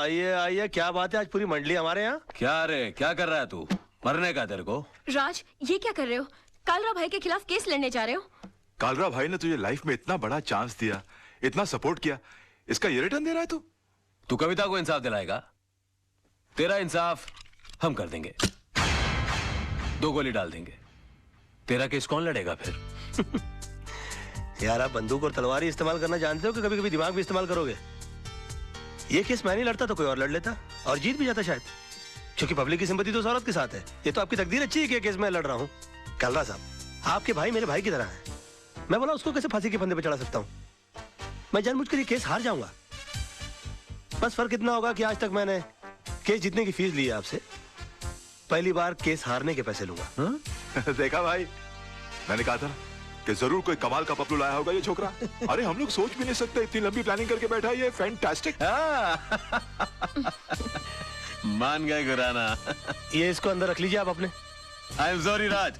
आइए आइए, क्या बात है, आज पूरी मंडली हमारे यहाँ। क्या रे, क्या कर रहा है तू? मरने का तेरे को? राज, ये क्या कर रहे हो? कालरा भाई के खिलाफ केस लड़ने जा रहे हो? कालरा भाई ने तुझे लाइफ में इतना बड़ा चांस दिया, इतना सपोर्ट किया, इसका ये रिटर्न दे रहा है तू? तू कविता को इंसाफ दिलाएगा? तेरा इंसाफ हम कर देंगे, 2 गोली डाल देंगे। तेरा केस कौन लड़ेगा फिर? यार, आप बंदूक और तलवार ही इस्तेमाल करना जानते हो कि कभी कभी दिमाग भी इस्तेमाल करोगे? ये केस मैं नहीं लड़ता तो कोई और लड़ लेता और जीत भी जाता शायद, क्योंकि पब्लिक की सिंपैथी तो उस औरत के साथ है। ये तो आपकी तकदीर अच्छी है कि केस मैं लड़ रहा हूँ। कालरा साहब, आपके भाई मेरे भाई की तरह है। मैं बोला उसको कैसे फांसी के फंदे पे चढ़ा सकता हूँ? मैं जानबूझकर ये केस हार जाऊंगा। बस फर्क इतना होगा कि आज तक मैंने केस जीतने की फीस ली है आपसे, पहली बार केस हारने के पैसे लूंगा। देखा भाई, मैंने कहा था कि जरूर कोई कमाल का पपलू लाया होगा ये छोकरा। अरे हम लोग सोच भी नहीं सकते, इतनी लंबी प्लानिंग करके बैठा है ये। फैंटास्टिक। मान गए गुराना। ये इसको अंदर रख लीजिए आप अपने। आई एम सॉरी राज,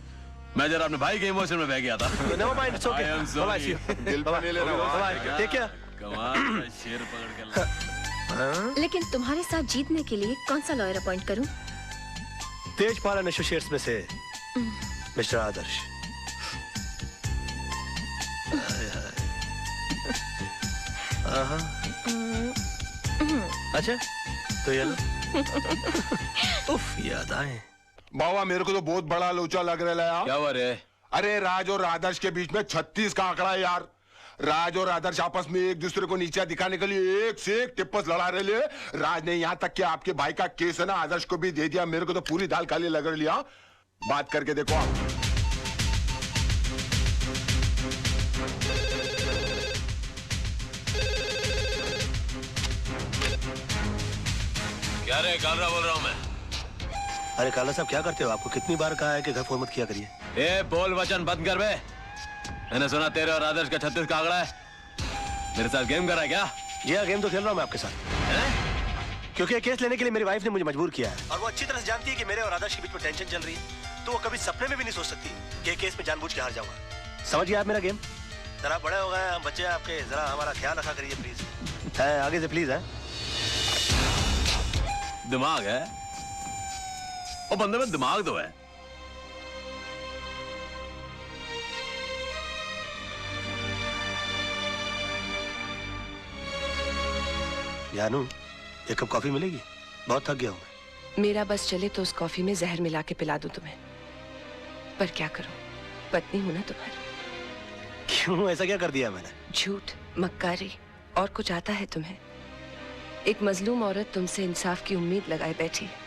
मैं जरा अपने भाई के इमोशन में बह गया था। Never mind, it's okay. I am sorry. दिल पे नहीं लेना। Bye, take care. कमाल का शेर पकड़ के। लेकिन तुम्हारे साथ जीतने के लिए कौन सा लॉयर अपॉइंट करूं? तेजपाल एसोसिएट्स में से मिस्टर आदर्श। अच्छा, तो ये लो। उफ, याद आए। बाबा, मेरे को तो बहुत बड़ा लोचा लग रहा है यार। क्या हुआ रे? अरे राज और आदर्श के बीच में 36 का आंकड़ा है यार। राज और आदर्श आपस में एक दूसरे को नीचा दिखाने के लिए एक से एक टिप्पस लड़ा रहे ले। राज ने यहाँ तक कि आपके भाई का केस है ना, आदर्श को भी दे दिया। मेरे को तो पूरी दाल काली लग रही है। बात करके देखो आप। क्या रे, कालरा बोल रहा हूँ मैं। अरे काला साहब, क्या करते हो? आपको कितनी बार कहा है कि घर फोन मत किया करिए। ए, बोल वचन बंद कर बे। मैंने सुना तेरे और आदर्श का 36 का आंकड़ा है। मेरे साथ गेम कर रहा है क्या? जी हाँ, गेम तो खेल रहा हूँ मैं आपके साथ। क्योंकि ये केस लेने के लिए मेरी वाइफ ने मुझे मजबूर किया है, और वो अच्छी तरह से जानती है कि मेरे और आदर्श के बीच में टेंशन चल रही है। तो वो कभी सपने में भी नहीं सोच सकती कि ये केस में जानबूझ के हार जाऊंगा। समझ गया आप मेरा गेम? जरा बड़े हो गए हम बच्चे आपके, जरा हमारा ख्याल रखा करिए प्लीज। है आगे से प्लीज। है दिमाग है वो बंदे में, दिमाग तो है। जानू, एक कप कॉफी मिलेगी? बहुत थक गया हूं मैं। मेरा बस चले तो उस कॉफी में जहर मिला के पिला दूं तुम्हें, पर क्या करूं, पत्नी हूं ना तुम्हारी। क्यों, ऐसा क्या कर दिया मैंने? झूठ, मक्कारी और कुछ आता है तुम्हें? एक मजलूम औरत तुमसे इंसाफ की उम्मीद लगाए बैठी है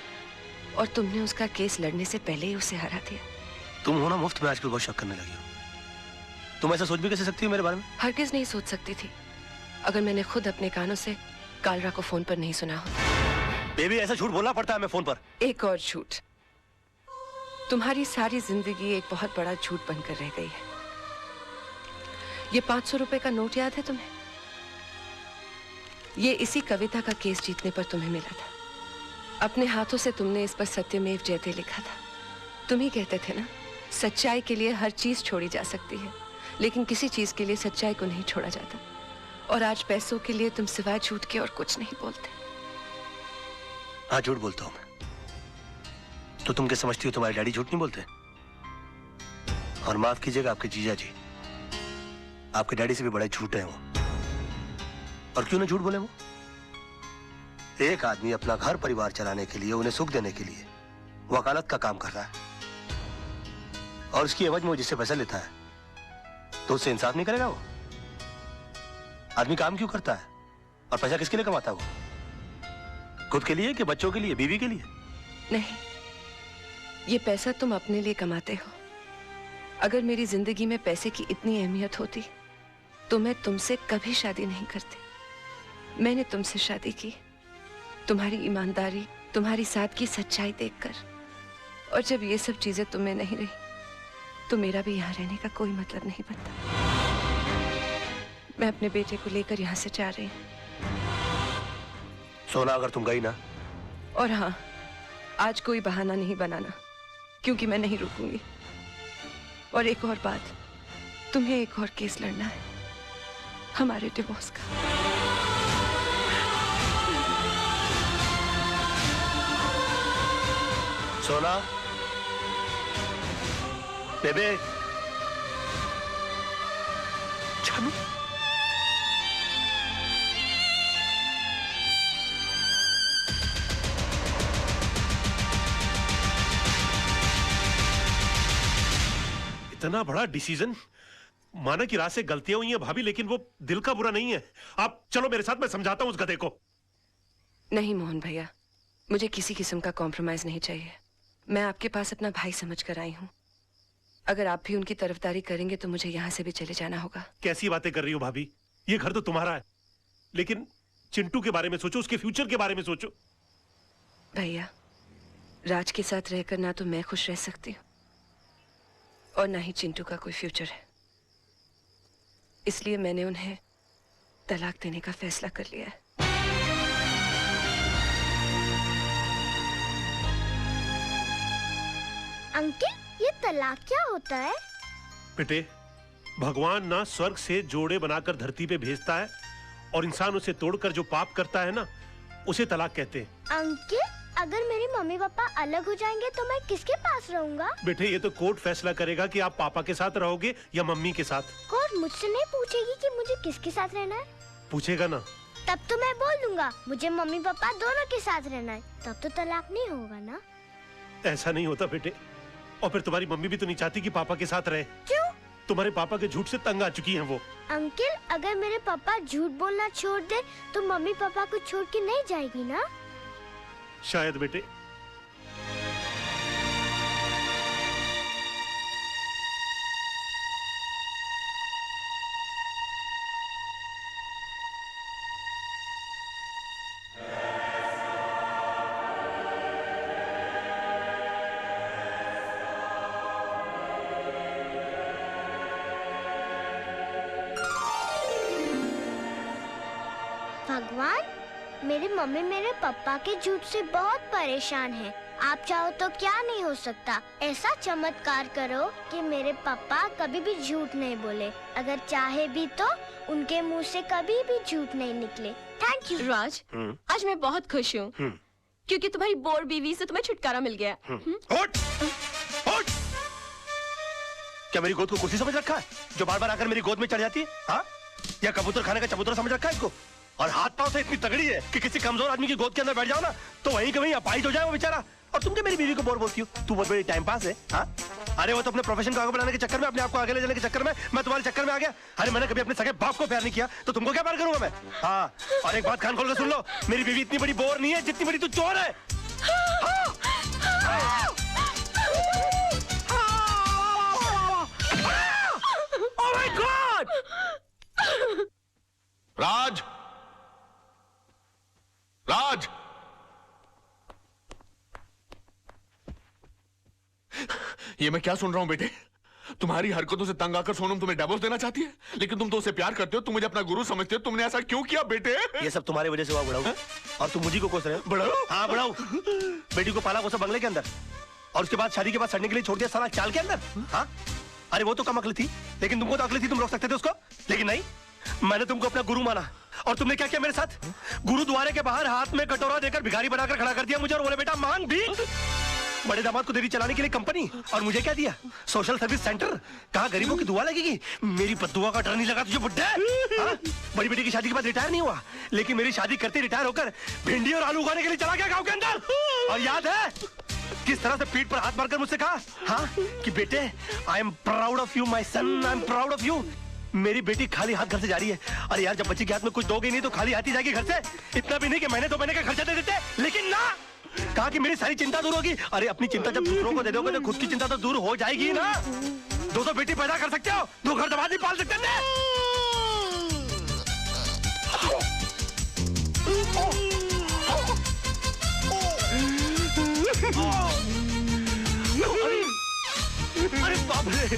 और तुमने उसका केस लड़ने से पहले ही उसे हरा दिया। तुम हो ना मुफ्त में आजकल बहुत शक करने लगी हो। तुम ऐसा सोच भी कैसे सकती हो मेरे बारे में? हरगिज नहीं सोच सकती थी अगर मैंने खुद अपने कानों से कालरा को फोन पर नहीं सुना होता। बेबी, ऐसा झूठ बोलना पड़ता है मैं फोन पर? एक और झूठ। तुम्हारी सारी जिंदगी एक बहुत बड़ा झूठ बनकर रह गई है। ये 500 रुपए का नोट याद है तुम्हें? ये इसी कविता का केस जीतने पर तुम्हें मिला था। अपने हाथों से तुमने इस पर सत्यमेव जयते लिखा था। तुम ही कहते थे ना, सच्चाई के लिए हर चीज छोड़ी जा सकती है, लेकिन किसी चीज के लिए सच्चाई को नहीं छोड़ा जाता। और आज पैसों के लिए तुम सिवाय झूठ के और कुछ नहीं बोलते। हाँ, झूठ बोलता हूं मैं। तो तुम क्या समझती हो तुम्हारे डैडी झूठ नहीं बोलते? और माफ कीजिएगा आपके जीजा जी, आपके डैडी से भी बड़े झूठ है वो। और क्यों ना झूठ बोले वो? एक आदमी अपना घर परिवार चलाने के लिए, उन्हें सुख देने के लिए वकालत का काम कर रहा है, और उसकी एवज में वो जिससे पैसा लेता है तो उससे इंसाफ नहीं करेगा वो? आदमी काम क्यों करता है और पैसा किसके लिए कमाता है वो? खुद के लिए कि बच्चों के लिए, बीवी के लिए? नहीं, ये पैसा तुम अपने लिए कमाते हो। अगर मेरी जिंदगी में पैसे की इतनी अहमियत होती तो मैं तुमसे कभी शादी नहीं करती। मैंने तुमसे शादी की तुम्हारी ईमानदारी, तुम्हारी सादगी, सच्चाई देखकर। और जब ये सब चीजें तुम्हें नहीं रही तो मेरा भी यहाँ रहने का कोई मतलब नहीं बनता। मैं अपने बेटे को लेकर यहाँ से जा रही हूँ। सोना, अगर तुम गई ना। और हाँ, आज कोई बहाना नहीं बनाना, क्योंकि मैं नहीं रुकूंगी। और एक और बात, तुम्हें एक और केस लड़ना है, हमारे डिवोर्स का। सोना, बेबे, जानू, इतना बड़ा डिसीजन। माना कि रात से गलतियां हुई हैं भाभी, लेकिन वो दिल का बुरा नहीं है। आप चलो मेरे साथ, मैं समझाता हूं उस गधे को। नहीं मोहन भैया, मुझे किसी किस्म का कॉम्प्रोमाइज नहीं चाहिए। मैं आपके पास अपना भाई समझ कर आई हूँ। अगर आप भी उनकी तरफदारी करेंगे तो मुझे यहाँ से भी चले जाना होगा। कैसी बातें कर रही हो भाभी, ये घर तो तुम्हारा है, लेकिन चिंटू के बारे में सोचो, उसके फ्यूचर के बारे में सोचो। भैया, राज के साथ रहकर ना तो मैं खुश रह सकती हूँ और ना ही चिंटू का कोई फ्यूचर है। इसलिए मैंने उन्हें तलाक देने का फैसला कर लिया है। अंकल, ये तलाक क्या होता है? बेटे, भगवान ना स्वर्ग से जोड़े बनाकर धरती पे भेजता है और इंसान उसे तोड़कर जो पाप करता है ना, उसे तलाक कहते हैं। अंकल, अगर मेरे मम्मी पापा अलग हो जाएंगे तो मैं किसके पास रहूंगा? बेटे, ये तो कोर्ट फैसला करेगा कि आप पापा के साथ रहोगे या मम्मी के साथ। कोर्ट मुझसे नहीं पूछेगी कि मुझे किसके साथ रहना है? पूछेगा ना। तब तो मैं बोल दूंगा मुझे मम्मी पापा दोनों के साथ रहना है। तब तो तलाक नहीं होगा ना? ऐसा नहीं होता बेटे, और फिर तुम्हारी मम्मी भी तो नहीं चाहती कि पापा के साथ रहे। क्यों? तुम्हारे पापा के झूठ से तंग आ चुकी हैं वो। अंकल, अगर मेरे पापा झूठ बोलना छोड़ दे तो मम्मी पापा को छोड़ के नहीं जाएगी ना? शायद बेटे। भगवान, मेरी मम्मी मेरे पापा के झूठ से बहुत परेशान है। आप चाहो तो क्या नहीं हो सकता। ऐसा चमत्कार करो कि मेरे पापा कभी भी झूठ नहीं बोले। अगर चाहे भी तो उनके मुंह से कभी भी झूठ नहीं निकले। Thank you. राज, आज मैं बहुत खुश हूँ क्योंकि तुम्हारी बोर बीवी से तुम्हें छुटकारा मिल गया। उठ! उठ! क्या मेरी गोद को कुर्सी समझ रखा है जो बार बार आकर मेरी गोद में चढ़ जाती है? हाँ? या कबूतर खाने का चबूतरा समझ रखा है इसको? और हाथ पांव से इतनी तगड़ी है कि किसी कमजोर आदमी की गोद के अंदर बैठ जाओ ना तो वहीं के वहीं अपाहिज हो जाए वो बेचारा। और तुम क्या मेरी बीवी को बोर बोलती हो? तू बहुत बड़ी टाइम पास है। हाँ? अरे वो तो अपने प्रोफेशन को आगे बढ़ाने के चक्कर में, अपने आप को आगे ले जाने के चक्कर में मैं तुम्हारे चक्कर में आ गया। अरे मैंने कभी अपने सगे बाप को प्यार नहीं किया तो तुमको क्या प्यार करूंगा मैं? हाँ, और एक बात कान खोल के सुन लो, मेरी बीवी इतनी बड़ी बोर नहीं है जितनी बड़ी तू चोर है। Oh my God! राज, राज, ये मैं क्या सुन रहा हूं बेटे? तुम्हारी हरकतों से तंग आकर सोनम तुम्हें डिवोर्स देना चाहती है, लेकिन तुम तो उसे प्यार करते हो, तुम मुझे अपना गुरु समझते हो। तुमने ऐसा क्यों किया बेटे? ये सब तुम्हारी वजह से हुआ बुढ़ाऊ। और तुम मुझी को कोस रहे हो। बुढ़ाऊ? हाँ बुढ़ाऊ। बेटी को पाला कोसा बंगले के अंदर और उसके बाद शादी के बाद सड़ने के लिए छोड़ दिया साला चाल के अंदर। हाँ? अरे वो तो कम अकल थी, लेकिन तुमको तो अकल थी, तुम रोक सकते थे उसको। लेकिन नहीं, मैंने तुमको अपना गुरु माना और तुमने क्या किया मेरे साथ? गुरुद्वारे के बाहर हाथ में कटोरा देकर भिखारी बनाकर खड़ा कर दिया मुझे और बोले बेटा मांग भीख। बड़े दामाद को डेरी चलाने के लिए कंपनी, और मुझे क्या दिया? Social service centre. कहा गरीबों की दुआ लगेगी? मेरी बद्दुआ का डर नहीं लगा तुझे बुड्ढे? हाँ? बड़ी बेटी की शादी के बाद रिटायर नहीं हुआ, लेकिन मेरी शादी करते रिटायर होकर भिंडी और आलू उगाने के लिए चला गया गाँव के अंदर। और याद है किस तरह से पीठ पर हाथ मारकर मुझसे कहा, हाँ, कि बेटे I am proud of you my son, I am proud of you. मेरी बेटी खाली हाथ घर से जा रही है। अरे यार, जब बच्ची के हाथ में कुछ दोगे नहीं तो खाली हाथ ही जाएगी घर से। इतना भी नहीं कि महीने 2 महीने का खर्चा दे देते, लेकिन ना, कहा कि मेरी सारी चिंता दूर होगी। अरे अपनी चिंता जब दूसरों को दे दोगे तो खुद की चिंता तो दूर हो जाएगी ना। 2 बेटी पैदा कर सकते हो, 2 घर दबा नहीं पाल सकते थे। अरे बाप रे,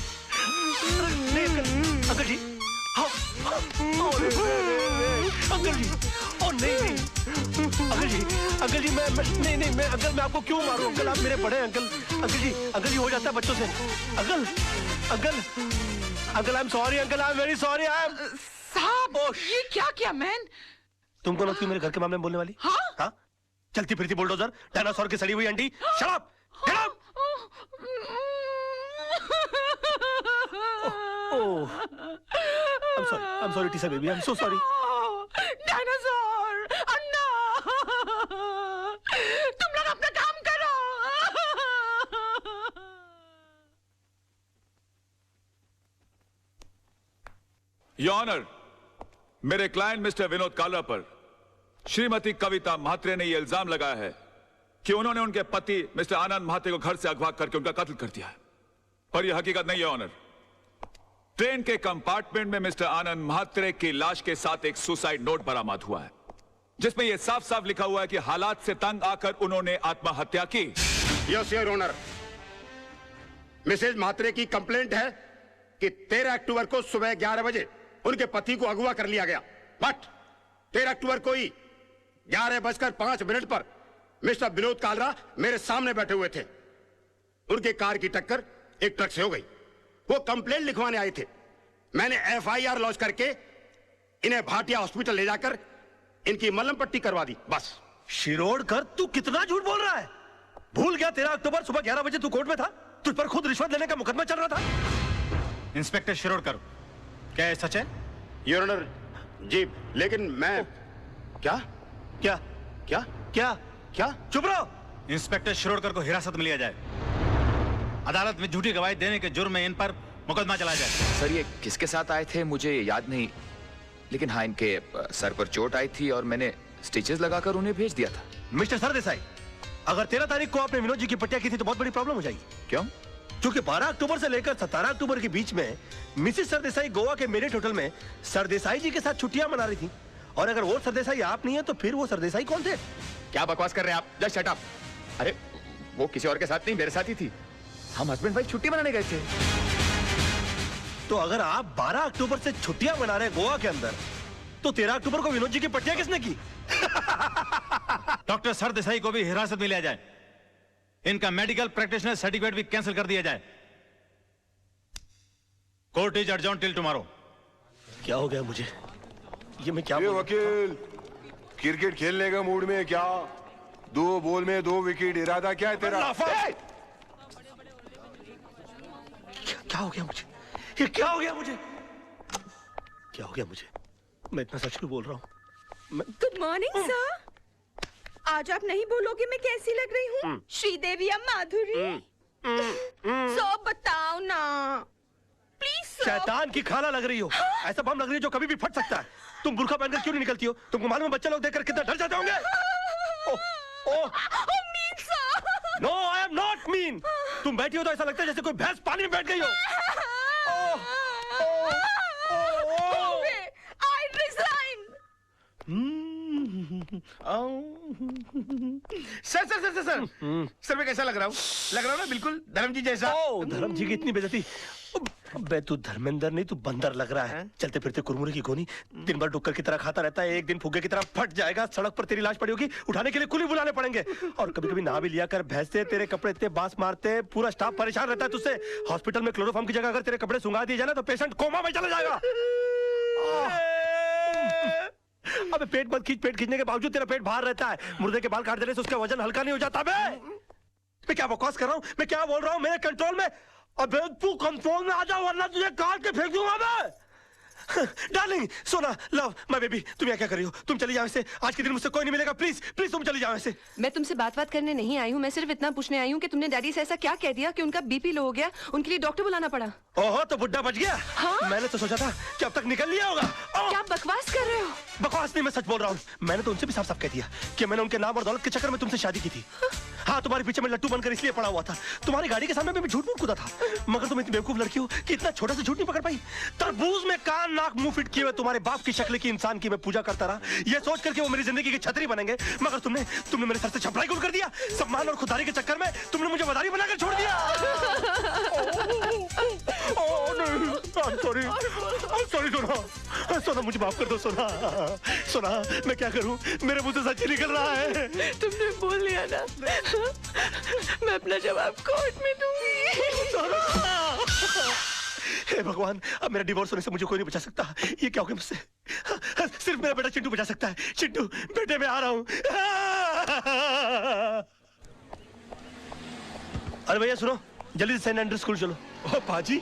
अंकल जी, अंकल जी, ओ नहीं, अंकल जी मैं नहीं मैं अंकल, मैं आपको क्यों मारूं अंकल? आप मेरे बड़े अंकल जी हो जाता है बच्चों से। Uncle I am sorry uncle, I am very sorry. I am साहब, ये क्या किया मैन? तुमको लगती मेरे घर के मामले में बोलने वाली? हाँ? चलती फिरती बुलडोजर, डायनासोर की सड़ी हुई अंडी। Shut up! Get up! Oh, I'm sorry, Tisa baby. I'm so sorry. Dinosaur, Anna, तुम लोग अपना काम करो। योर ऑनर, मेरे क्लाइंट मिस्टर विनोद कालरा पर श्रीमती कविता म्हात्रे ने यह इल्जाम लगाया है कि उन्होंने उनके पति मिस्टर आनंद म्हात्रे को घर से अगवा करके उनका कत्ल कर दिया है, पर यह हकीकत नहीं है ऑनर। ट्रेन के कंपार्टमेंट में मिस्टर आनंद म्हात्रे की लाश के साथ एक सुसाइड नोट बरामद हुआ है, जिसमें यह साफ साफ लिखा हुआ है कि हालात से तंग आकर उन्होंने आत्महत्या की। Yes your honour, Mrs Mhatre की कंप्लेंट है कि 13 अक्टूबर को सुबह 11 बजे उनके पति को अगवा कर लिया गया, बट 13 अक्टूबर को ही 11:05 पर मिस्टर विनोद कालरा मेरे सामने बैठे हुए थे। उनके कार की टक्कर एक ट्रक से हो गई। वो कंप्लेंट लिखवाने आए थे। मैंने FIR लॉन्च करके इन्हें भाटिया हॉस्पिटल ले जाकर इनकी मलहम पट्टी करवा दी, बस। शिरोडकर, तू कितना झूठ बोल रहा है? भूल गया 13 अक्टूबर सुबह 11 बजे तू कोर्ट में था? तुझ पर खुद रिश्वत लेने का मुकदमा चल रहा था। इंस्पेक्टर शिरोडकर, क्या ये सच है? योर ऑनर जी, लेकिन मैं क्या क्या क्या क्या क्या चुप रहो। इंस्पेक्टर शिरोडकर को हिरासत में लिया जाए, अदालत में झूठी गवाही देने के जुर्म में इन पर मुकदमा चलाया जाए। सर, ये किसके साथ आए थे मुझे याद नहीं, लेकिन हाँ, इनके सर पर चोट आई थी और मैंने स्टिचेस लगाकर उन्हें भेज दिया था। मिस्टर सरदेसाई, अगर 13 तारीख को आपने विनोद जी की पट्टिया की थी तो बहुत बड़ी प्रॉब्लम हो जाएगी। क्यों? क्योंकि 12 अक्टूबर से लेकर 17 अक्टूबर के बीच में मिसिस सरदेसाई गोवा के मेरिट होटल में सरदेसाई जी के साथ छुट्टियां मना रही थी, और अगर वो सरदेसाई आप नहीं है तो फिर वो सरदेसाई कौन थे? क्या बकवास कर रहे हैं आप? Just shut up. अरे वो किसी और के साथ नहीं, मेरे साथ ही थी। हम हस्बैंड वाइफ छुट्टी मनाने गए थे। तो अगर आप 12 अक्टूबर से छुट्टियां मना रहे हैं गोवा के अंदर, तो 13 अक्टूबर को विनोद जी की पट्टियां किसने की? डॉक्टर सरदेसाई को भी हिरासत में लिया जाए, इनका मेडिकल प्रैक्टिशनर सर्टिफिकेट भी कैंसिल कर दिया जाए। Court is adjourn till tomorrow. क्या हो गया मुझे? ये मैं क्या वकील, क्रिकेट खेलने का मूड में क्या? 2 बॉल में 2 विकेट, इरादा क्या है तेरा? क्या हो गया मुझे? ये क्या हो गया मुझे? क्या हो गया मुझे? मैं इतना सच क्यों बोल रहा हूँ? Good morning sir. आज आप नहीं बोलोगे मैं कैसी लग रही हूँ? श्रीदेवी या माधुरी? सब बताओ ना प्लीज। शैतान की खाला लग रही हो। ऐसा बम लग रही है जो कभी भी फट सकता है। तुम बुर्का पहनकर क्यों नहीं निकलती हो? तुमको मालूम है बच्चे लोग देखकर कितना डर जाते होंगे? No, I am not mean. तुम बैठी हो तो ऐसा लगता है जैसे कोई भैंस पानी में बैठ गई हो। I resign. सर मैं कैसा लग रहा हूँ? लग रहा हूँ ना बिल्कुल धर्म जी जैसा। धर्म जी की इतनी बेइज्जती। अबे तू धर्मेंद्र नहीं, तू बंदर लग रहा है। चलते फिरते कुरमुरे की गोनी, दिन भर डुक्कर की तरह खाता रहता है, एक दिन फुग्गे की तरह फट जाएगा। सड़क पर तेरी लाश पड़ी होगी, उठाने के लिए कुली बुलाने पड़ेंगे। और कभी कभी नहा भी लिया कर, भैंसे तेरे कपड़े इतने बांस मारते हैं, पूरा स्टाफ परेशान रहता है तुझसे। हॉस्पिटल में क्लोरोफॉर्म की जगह अगर तेरे कपड़े सुंगा दिए जाए ना तो पेशेंट कोमा में चला जाएगा। अबे पेट मत खींच, पेट खींचने के बावजूद तेरा पेट बाहर रहता है। मुर्दे के बाल काट देने से उसका वजन हल्का नहीं हो जाता। मैं क्या बकवास कर रहा हूँ? मैं क्या बोल रहा हूँ? मेरे कंट्रोल में। अबे तू कंट्रोल में आ जा वरना तुझे काट के फेंक दूंगा मैं। डार्लिंग, सोना, लव, माय बेबी, तुम यहाँ क्या कर रही हो? तुम चली जाओ ऐसे। आज के दिन मुझसे कोई नहीं मिलेगा। प्लीज प्लीज तुम चली जाओ ऐसे। मैं तुमसे बात करने नहीं आई हूँ। मैं सिर्फ इतना पूछने आई हूँ कि तुमने डैडी से ऐसा क्या कह दिया कि उनका बीपी लो हो गया, उनके लिए डॉक्टर बुलाना पड़ा। ओहो, तो बुड्ढा बच गया। हाँ? मैंने तो सोचा था कि अब तक निकल लिया होगा। क्या बकवास कर रहे हो? बकवास नहीं, मैं सच बोल रहा हूँ। मैंने तो उनसे भी साफ साफ कह दिया कि मैंने उनके नाम और दौलत के चक्कर में तुमसे शादी की थी। हाँ, तुम्हारे पीछे में लट्टू बनकर इसलिए पड़ा हुआ था। तुम्हारी गाड़ी के सामने मैं झूठ मूठ कूदा था, मगर तुम इतनी बेवकूफ लड़की हो कि इतना छोटा सा झूठ नहीं पकड़ पाई। तरबूज में कान नाक मुंह फिट किए हुए तुम्हारे बाप की शक्ल की इंसान की मैं पूजा करता रहा, ये सोच करके वो मेरी जिंदगी की छतरी बनेंगे, मगर तुमने मेरे सर से छपराई गुल कर दिया। सम्मान और खुदारी के चक्कर में तुमने मुझे मदारी बनाकर छोड़ दिया। सोना, मुझे माफ कर दो सोना। सोना, मैं क्या करूं? मेरे मुंह से सच ही निकल रहा है। तुमने बोल लिया ना, मैं अपना जवाब कोर्ट में दूंगी। हे भगवान, अब मेरा डिवोर्स होने से मुझे कोई नहीं बचा सकता। ये क्या हो गया मुझसे? सिर्फ मेरा बेटा चिंटू बचा सकता है। चिंटू, बेटे मैं आ रहा हूं। अरे भैया सुनो, जल्दी से सेंट एंड्रयूज स्कूल चलो। ओ पाजी,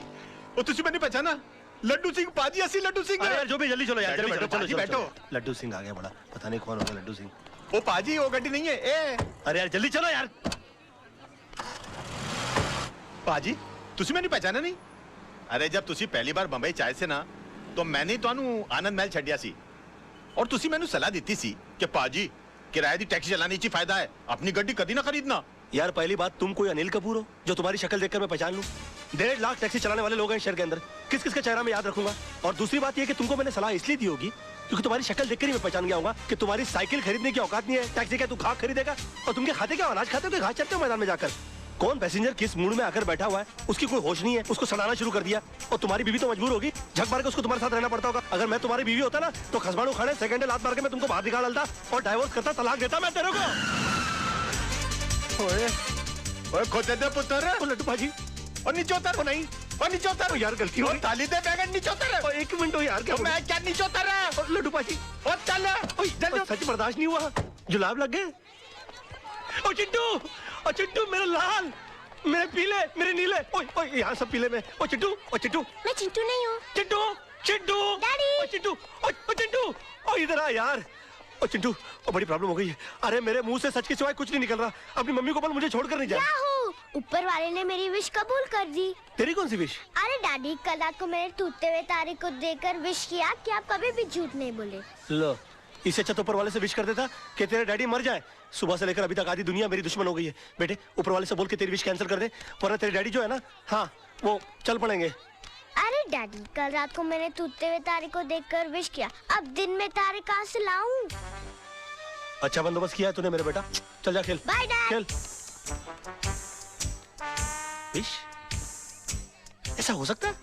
ओ तुझे मैंने पहचाना? लड्डू सिंह पाजी, असली लड्डू सिंह। अरे यार जो भी, जल्दी चलो यार, जल्दी बैठो, बैठो। लड्डू सिंह आ गया बड़ा, पता नहीं कौन होगा लड्डू सिंह। ओ पाजी, वो गड्डी नहीं है ए। अरे यार जल्दी चलो यार। पाजी, तुसी मैंने पहचाना नहीं? अरे जब तुसी पहली बार बंबई चाहे से ना, तो मैंने ਤੁਹਾਨੂੰ आनंद महल ਛੱਡਿਆ ਸੀ और तुसी मैंने सलाह दी सी कि पाजी किराए दी टैक्सी चलाने ची फायदा है, अपनी गड्डी कभी ना खरीदना। यार पहली बात, तुम कोई अनिल कपूर हो जो तुम्हारी शक्ल देखकर मैं पहचान लूं? 1.5 लाख टैक्सी चलाने वाले लोग हैं शहर के अंदर, किस किस का चेहरा मैं याद रखूंगा? और दूसरी बात यह कि तुमको मैंने सलाह इसलिए दी होगी क्योंकि तुम्हारी शक्ल देखकर ही मैं पहचान गया होगा कि तुम्हारी साइकिल खरीदने की औकात नहीं है। टैक्सी क्या तू घास खरीदेगा? और तुम क्या खाते, क्या अनाज खाते हो कि घास चरते हो मैदान में जाकर? कौन पैसेंजर किस मूड में आकर बैठा हुआ है उसकी कोई होश नहीं है, उसको सड़ाना शुरू कर दिया। और तुम्हारी बीवी तो मजबूर होगी, झक मार के उसको तुम्हारे साथ रहना पड़ता होगा। अगर मैं तुम्हारी बीवी होता ना तो खसबाड़ू खाने सेकंड लात मार के मैं तुमको बाहर निकाल डालता और डाइवोर्स करता, तलाक देता मैं तेरे को। ओए खोते दे पुत्र, ओ लड्डू भाजी, और नीचे उतर। ओ नहीं, और नीचे उतर यार, गलती हो गई। ताली दे बैगन, नीचे उतर। और 1 मिनट हो यार, क्या मैं क्या नीचे उतर रहा है? और लड्डू भाजी, और चल जल्दी। सच बर्दाश्त नहीं हुआ, जुलाब लग गए। ओ चिट्टू, ओ चिट्टू, मेरे लाल, मेरे पीले, मेरे नीले, ओए ओए यहाँ सब पीले में। ओ चिट्टू, ओ चिट्टू। मैं चिंटू नहीं हूँ। चिट्टू, चिट्टू, डैडी। ओ चिट्टू, ओ चिट्टू, ओ इधर आ यार। ओ चिंटू, ओ बड़ी प्रॉब्लम हो गई है। अरे मेरे मुंह से सच के सिवाय कुछ नहीं निकल रहा। अपनी मम्मी को बोल मुझे छोड़कर नहीं जाए। ऊपर वाले ने मेरी विश कबूल कर दी। तेरी कौन सी विश? अरे डैडी, कल रात को मैंने टूटते हुए तारे को देखकर विश किया कि आप कभी भी झूठ नहीं बोले। लो, इससे अच्छा तो ऊपर वाले से विश कर देता कि तेरे डैडी मर जाए। सुबह से लेकर अभी तक आधी दुनिया मेरी दुश्मन हो गई है। बेटे ऊपर वाले से बोल के तेरी विश कैंसिल कर दे, वरना तेरे डैडी जो है ना, हाँ वो चल पड़ेंगे। अरे डैडी, कल रात को मैंने टूटते हुए तारे को देखकर विश किया, अब दिन में तारे कहाँ से लाऊं? अच्छा बंदोबस्त किया है तूने मेरे बेटा, चल जा खेल। Bye dad. खेल। विश? ऐसा हो सकता है?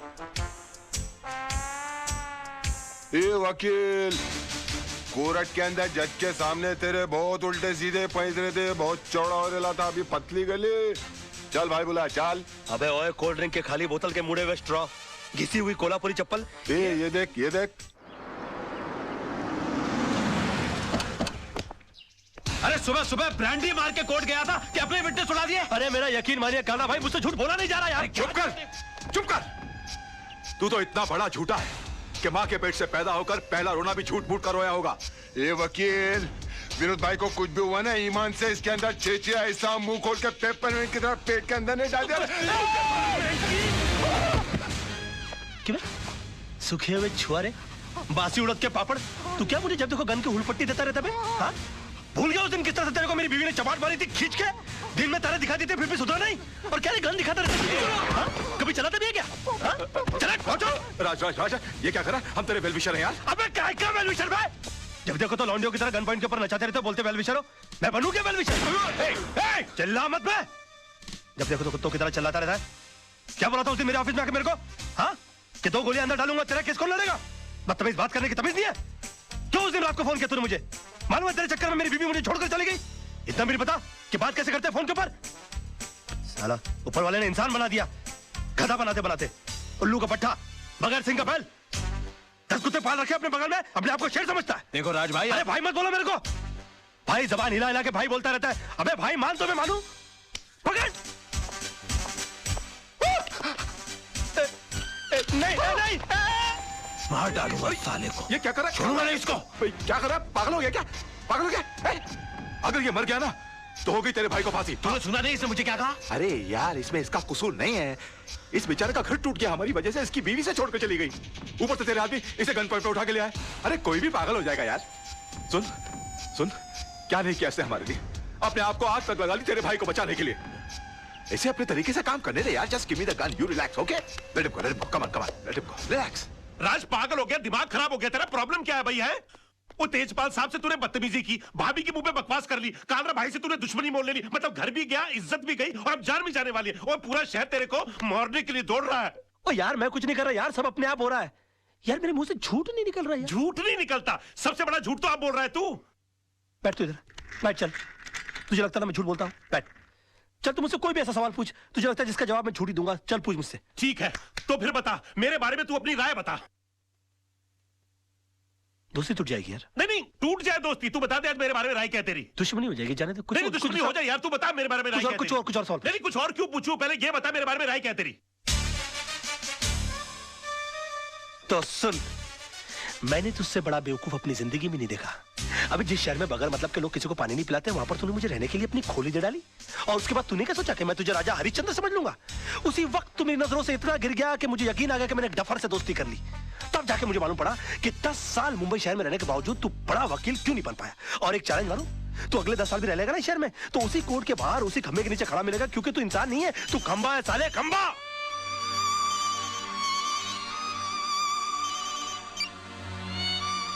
ए वकील, कोर्ट के अंदर जज के सामने तेरे बहुत उल्टे सीधे पैंतरे थे, बहुत चौड़ा हो रहा था, अभी पतली गली। चल भाई बुला, चल। अबे ओए, कोल्ड ड्रिंक के खाली बोतल के मुड़े हुए स्ट्रॉ, घिसी हुई कोल्हापुरी चप्पल। ये देख, ये देख। अरे सुबह सुबह ब्रांडी मार के कोर्ट गया था कि अपने विटनेस सुना दिए। अरे मेरा यकीन मानिए काना भाई, मुझसे झूठ बोला नहीं जा रहा यार। चुप कर, चुप कर। तू तो इतना बड़ा झूठा है कि माँ के पेट से पैदा होकर पहला रोना भी झूठ मूठ कर रोया होगा। ये वकील, विनोद भाई को कुछ भी हुआ ना, ईमान से इसके अंदर चेचिया ऐसा मुंह खोल के पेपर की तरह पेट के अंदर नहीं डाल दिया। क्यों सूखे हुए छुआरे, बासी उड़द के पापड़, तू क्या मुझे जब देखो गन की हुलपट्टी देता रहता है? हाँ? भूल गया उस दिन किस तरह से तेरे को मेरी बीवी ने चपाट मारी थी खींच के? दिन में तारे दिखाती थी फिर भी सुधरा नहीं, और क्या गन दिखाता रहता है? कभी चलाते भी है क्या? चला राज राज राज, ये क्या करा? हम तेरे वेलविशर हैं यार। अबे क्या क्या वेलविशर भाई? जब देखो तो लौंडियों की तरह गन पॉइंट के ऊपर नचाते रहते, बोलते वेलविशर हो। मैं बनूं क्या वेलविशर? चिल्ला मत बे। जब देखो तो कुत्तों की तरह चिल्लाता रहता है। क्या बोला था उस दिन मेरे ऑफिस में आके मेरे को? हाँ, कि 2 गोलियां अंदर डालूंगा, तेरा केस कौन लड़ेगा? बदतमीज बात करने की तमीज नहीं है? क्यों उस दिन रात को फोन किया तूने मुझे? मालूम है तेरे चक्कर में मेरी बीवी मुझे छोड़कर चली गई। इतना भी नहीं पता कि बात कैसे करते हैं फोन के ऊपर? साला ऊपर वाले ने इंसान बना दिया, गधा बनाते बनाते। उल्लू का पट्टा, बगैर सिंह का बैल, 10 कुत्ते पाल रखे अपने बगल में, अपने आप को शेर समझता है। देखो राज भाई, अरे भाई मत बोलो मेरे को। भाई जबान हिला हिला के भाई बोलता रहता है। अबे भाई मान तो मैं मानू। पकड़। नहीं नहीं, मार डालूंगा साले को। ये क्या करा? छोड़ूंगा नहीं इसको। क्या करा? पागल हो गया क्या? पागल हो गया? अगर ये मर गया ना तो होगी तेरे भाई को फांसी। तूने सुना नहीं इसने मुझे क्या कहा? अरे यार, इसमें इसका कसूर नहीं है। इस बेचारे का घर टूट गया हमारी वजह से, इसकी बीवी से छोड़कर चली गई, ऊपर से तेरे आदमी इसे गन पॉइंट पे उठा के ले आए। अरे कोई भी पागल हो जाएगा यार। सुन सुन, क्या नहीं किया इसने हमारे लिए? अपने आप को आग तक लगा ली तेरे भाई को बचाने के लिए। इसे अपने तरीके से काम करने दे यार। Just give me the gun, you relax, okay? Let him go, let him go, come on come on, let him go, relax. Raj पागल हो गया, दिमाग खराब हो गया तेरा? प्रॉब्लम क्या है भाई? है वो तेजपाल साहब से तूने बदतमीजी की, भाभी के मुंह पे बकवास कर ली, कालरा भाई से तूने दुश्मनी मोल ले ली, मतलब घर भी गया, इज्जत भी गई, और अब जान भी जाने वाली है। और पूरा शहर तेरे को मारने के लिए दौड़ रहा है। ओ यार मैं कुछ नहीं कर रहा यार, सब अपने आप हो रहा है यार। मेरे मुंह से झूठ नहीं निकल रहा है। झूठ नहीं निकलता, सबसे बड़ा झूठ तो आप बोल रहा है तू। बैठ तू इधर, बैठ। चल, तुझे लगता है ना मैं झूठ बोलता हूँ? बैठ। चल तू मुझसे कोई भी ऐसा सवाल पूछ, तुझे लगता है जिसका जवाब मैं झूठ ही दूंगा। चल पूछ मुझसे। ठीक है, तो फिर बता, मेरे बारे में तू अपनी राय बता। दोस्ती टूट जाएगी यार। नहीं नहीं, टूट जाए दोस्ती, तू बता दे आज मेरे बारे में राय क्या है तेरी? दुश्मनी हो जाएगी, जाने दे। नहीं दुश्मनी हो जाए यार, तू बता मेरे बारे में राय क्या है तेरी? कुछ और सवाल। नहीं कुछ और क्यों पूछूं, पहले ये बता मेरे बारे में राय क्या है तेरी? तो सुन, मैंने तुझसे बड़ा बेवकूफ अपनी जिंदगी में नहीं देखा। अभी जिस शहर में बगैर मतलब के लोग किसी को पानी नहीं पिलाते, वहां पर तूने मुझे रहने के लिए अपनी खोली दे डाली, और उसके बाद तूने क्या सोचा कि मैं तुझे राजा हरिश्चंद्र समझ लूंगा? उसी वक्त तू मेरी नजरों से इतना गिर गया कि मुझे यकीन आ गया कि मैंने एक डफर से दोस्ती कर ली। तब जाके मुझे मालूम पड़ा कि 10 साल मुंबई शहर में रहने के बावजूद तू बड़ा वकील क्यों नहीं बन पाया। और एक चैलेंज मारूं, तू अगले 10 साल भी रह लेगा ना शहर में, तो उसी कोर्ट के बाहर उसी खंबे के नीचे खड़ा मिलेगा, क्योंकि तू इंसान नहीं है, तू खंबा है साले, खंबा।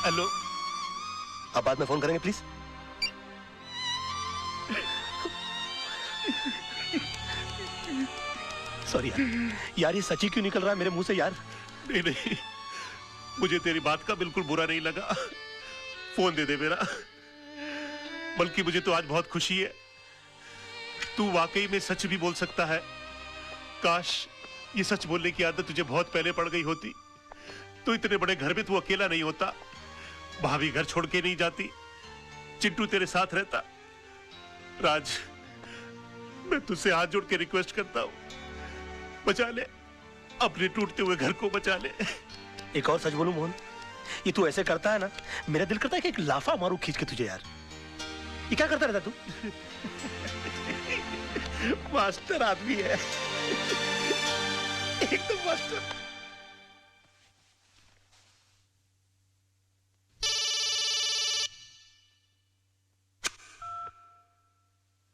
हेलो, अब बाद में फोन करेंगे प्लीज। सॉरी यार, ये सच्ची क्यों निकल रहा है मेरे मुंह से यार? नहीं नहीं, मुझे तेरी बात का बिल्कुल बुरा नहीं लगा, फोन दे दे मेरा। बल्कि मुझे तो आज बहुत खुशी है, तू वाकई में सच भी बोल सकता है। काश ये सच बोलने की आदत तुझे बहुत पहले पड़ गई होती, तो इतने बड़े घर में तू अकेला नहीं होता, भाभी घर छोड़ के नहीं जाती, चिंटू तेरे साथ रहता। राज, मैं तुझसे हाथ जोड़ के रिक्वेस्ट करता हूं, बचा ले, अपने टूटते हुए घर को बचा ले। एक और सच बोलूं मोहन, ये तू ऐसे करता है ना, मेरा दिल करता है कि एक लाफा मारूं खींच के तुझे यार। ये क्या करता रहता तू? मास्टर आदमी है, एकदम मास्टर।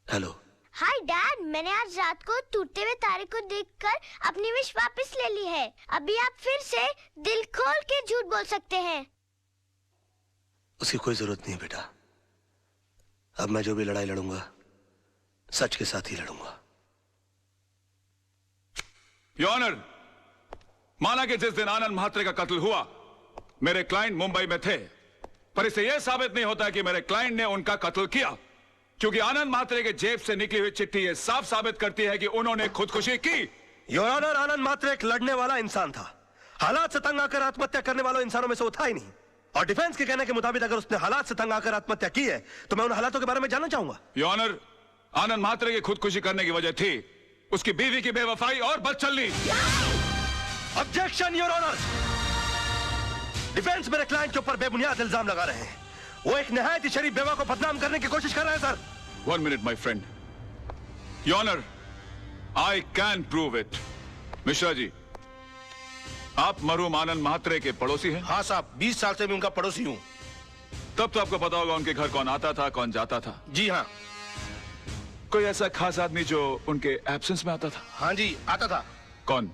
हेलो। हाय डैड, मैंने आज रात को टूटते हुए तारे को देखकर अपनी विश वापस ले ली है। अभी आप फिर से दिल खोल के झूठ बोल सकते हैं। उसकी कोई जरूरत नहीं है बेटा, अब मैं जो भी लड़ाई लड़ूंगा सच के साथ ही लड़ूंगा। योर ऑनर, माना कि जिस दिन आनंद म्हात्रे का कत्ल हुआ मेरे क्लाइंट मुंबई में थे, पर इससे यह साबित नहीं होता कि मेरे क्लाइंट ने उनका कत्ल किया, क्योंकि आनंद म्हात्रे के जेब से निकली हुई चिट्ठी यह साफ साबित करती है कि उन्होंने खुदकुशी की। योर ऑनर, आनंद म्हात्रे एक लड़ने वाला इंसान था, हालात से तंग आकर आत्महत्या करने वालों इंसानों में से वो था ही नहीं। और डिफेंस के कहने के मुताबिक अगर उसने हालात से तंग आकर आत्महत्या की है, तो मैं उन हालातों के बारे में जानना चाहूंगा। योर ऑनर, आनंद म्हात्रे की खुदकुशी करने की वजह थी उसकी बीवी की बेवफाई और बदचलनी। ऑब्जेक्शन योर ऑनर, डिफेंस मेरे क्लाइंट के ऊपर बेबुनियाद इल्जाम लगा रहे हैं। वो एक नहायत ही शरीफ बेवा को बदनाम करने की कोशिश कर रहे हैं sir. 1 minute my friend. Your honour, I can prove it. Mishra ji, आप मरहूम आनंद म्हात्रे के पड़ोसी हैं? हाँ साहब, 20 साल से मैं उनका पड़ोसी हूँ। तब तो आपको पता होगा उनके घर कौन आता था कौन जाता था। जी हाँ। कोई ऐसा खास आदमी जो उनके एब्सेंस में आता था? हाँ जी, आता था। कौन?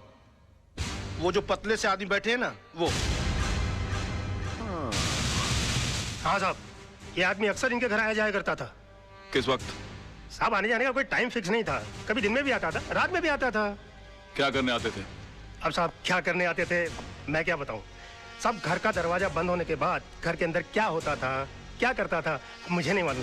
वो जो पतले से आदमी बैठे हैं ना, वो। हाँ साहब, ये आदमी अक्सर इनके घर आया जाया करता था। किस वक्त? साहब, आने जाने का कोई टाइम फिक्स नहीं था, कभी दिन में भी आता था, रात में भी आता था। क्या करने आते थे? अब साहब क्या करने आते थे मैं क्या बताऊं। साहब, घर का दरवाजा बंद होने के बाद घर के अंदर क्या होता था, क्या करता था, मुझे नहीं मालूम साहब।